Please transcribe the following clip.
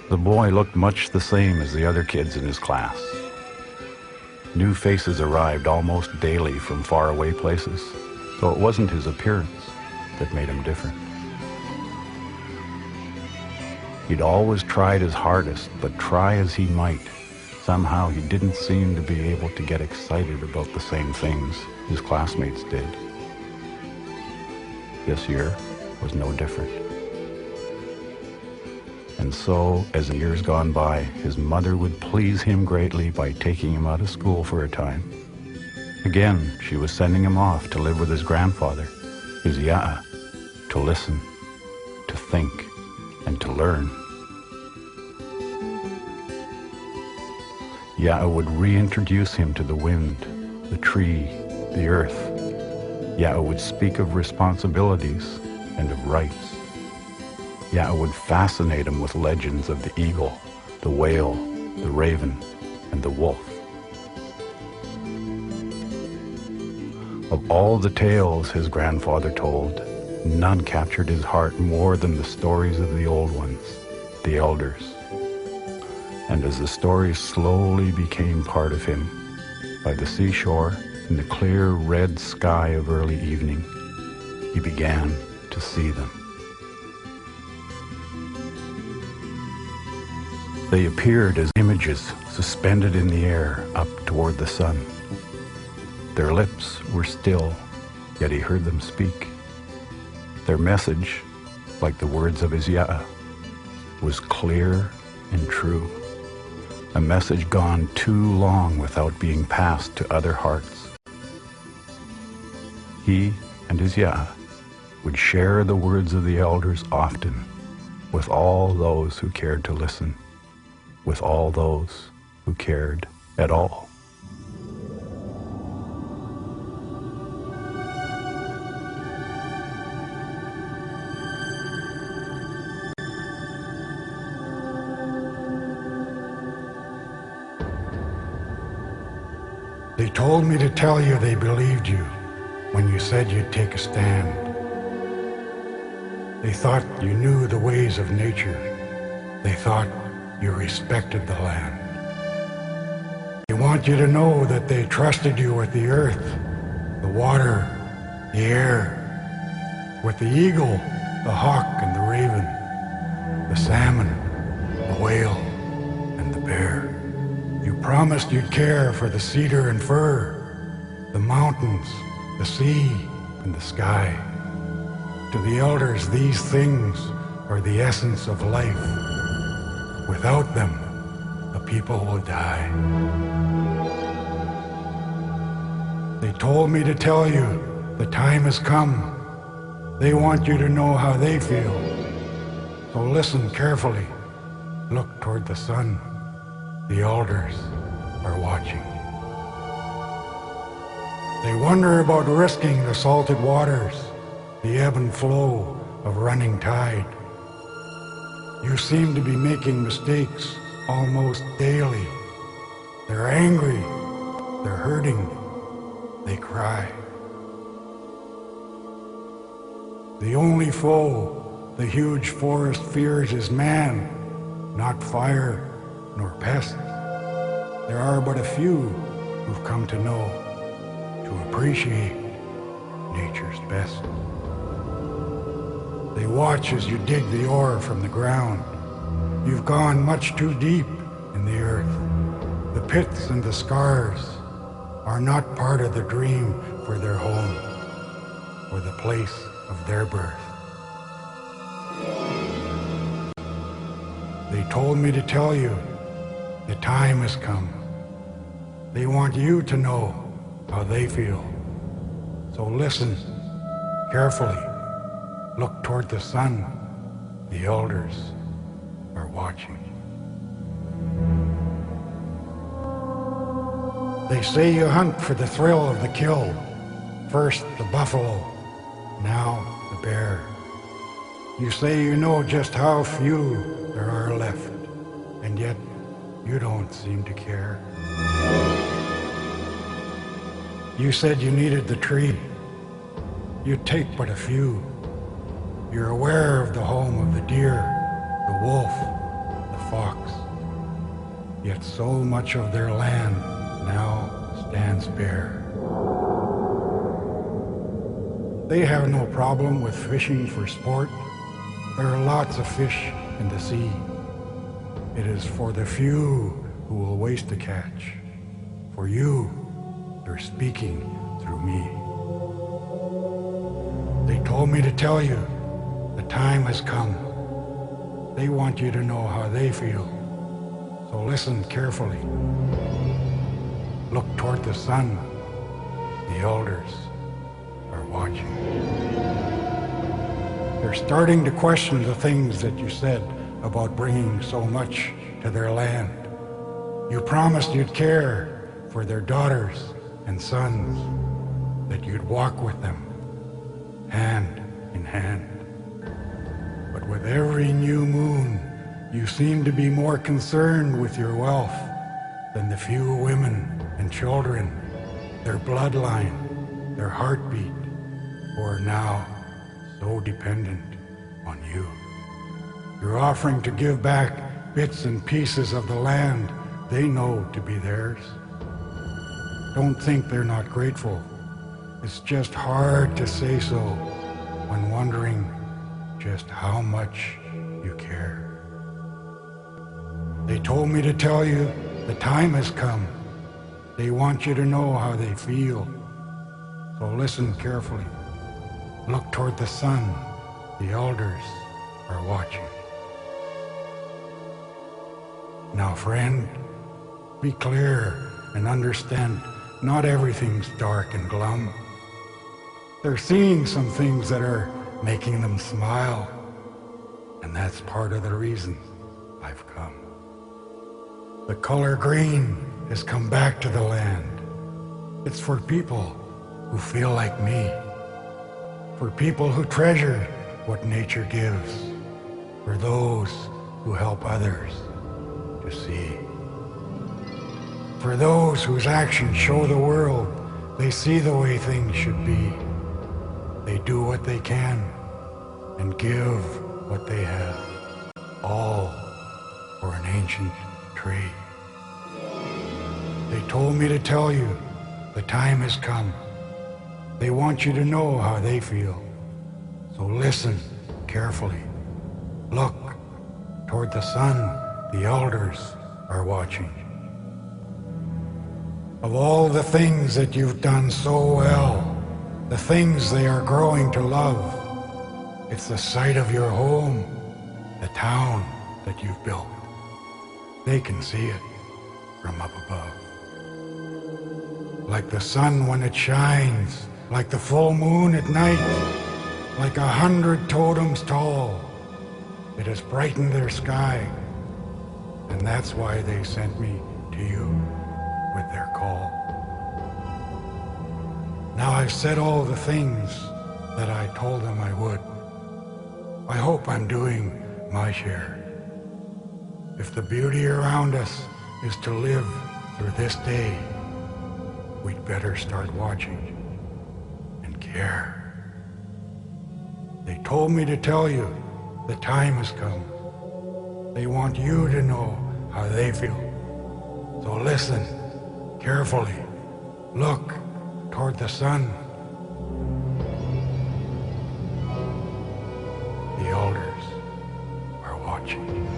The boy looked much the same as the other kids in his class. New faces arrived almost daily from faraway places, so it wasn't his appearance that made him different. He'd always tried his hardest, but try as he might, somehow he didn't seem to be able to get excited about the same things his classmates did. This year was no different. And so, as the years gone by, his mother would please him greatly by taking him out of school for a time. Again, she was sending him off to live with his grandfather, his ya'a, to listen, to think, and to learn. Ya'a would reintroduce him to the wind, the tree, the earth. Ya'a would speak of responsibilities and of rights. Ya'a would fascinate him with legends of the eagle, the whale, the raven, and the wolf. Of all the tales his grandfather told, none captured his heart more than the stories of the old ones, the elders. And as the stories slowly became part of him, by the seashore, in the clear red sky of early evening, he began to see them. They appeared as images suspended in the air up toward the sun. Their lips were still, yet he heard them speak. Their message, like the words of his ya'a, was clear and true. A message gone too long without being passed to other hearts. He and his ya'a would share the words of the elders often with all those who cared to listen, with all those who cared at all. They told me to tell you they believed you when you said you'd take a stand. They thought you knew the ways of nature. They thought you respected the land. They want you to know that they trusted you with the earth, the water, the air, with the eagle, the hawk and the raven, the salmon, the whale, and the bear. You promised you'd care for the cedar and fir, the mountains, the sea, and the sky. To the elders, these things are the essence of life. Without them, the people will die. They told me to tell you the time has come. They want you to know how they feel. So listen carefully. Look toward the sun. The elders are watching. They wonder about risking the salted waters, the ebb and flow of running tide. You seem to be making mistakes almost daily. They're angry, they're hurting, they cry. The only foe the huge forest fears is man, not fire nor pests. There are but a few who've come to know, to appreciate nature's best. They watch as you dig the ore from the ground. You've gone much too deep in the earth. The pits and the scars are not part of the dream for their home, or the place of their birth. They told me to tell you the time has come. They want you to know how they feel. So listen carefully. Look toward the sun. The elders are watching. They say you hunt for the thrill of the kill. First the buffalo, now the bear. You say you know just how few there are left, and yet you don't seem to care. You said you needed the tree. You'd take but a few. You're aware of the home of the deer, the wolf, the fox. Yet so much of their land now stands bare. They have no problem with fishing for sport. There are lots of fish in the sea. It is for the few who will waste the catch. For you, they're speaking through me. They told me to tell you, the time has come. They want you to know how they feel. So listen carefully. Look toward the sun. The elders are watching. They're starting to question the things that you said about bringing so much to their land. You promised you'd care for their daughters and sons, that you'd walk with them, hand in hand. But with every new moon, you seem to be more concerned with your wealth than the few women and children, their bloodline, their heartbeat, who are now so dependent on you. You're offering to give back bits and pieces of the land they know to be theirs. Don't think they're not grateful. It's just hard to say so when wondering just how much you care. They told me to tell you the time has come. They want you to know how they feel. So listen carefully. Look toward the sun. The elders are watching. Now, friend, be clear and understand not everything's dark and glum. They're seeing some things that are making them smile, and that's part of the reason I've come. The color green has come back to the land. It's for people who feel like me, for people who treasure what nature gives, for those who help others to see, for those whose actions show the world they see the way things should be. They do what they can and give what they have, all for an ancient tree. They told me to tell you the time has come. They want you to know how they feel. So listen carefully. Look toward the sun. The elders are watching. Of all the things that you've done so well, the things they are growing to love, it's the sight of your home, the town that you've built. They can see it from up above. Like the sun when it shines, like the full moon at night, like 100 totems tall, it has brightened their sky. And that's why they sent me to you with their call. Now I've said all the things that I told them I would. I hope I'm doing my share. If the beauty around us is to live through this day, we'd better start watching and care. They told me to tell you the time has come. They want you to know how they feel. So listen carefully. Look toward the sun. The elders are watching.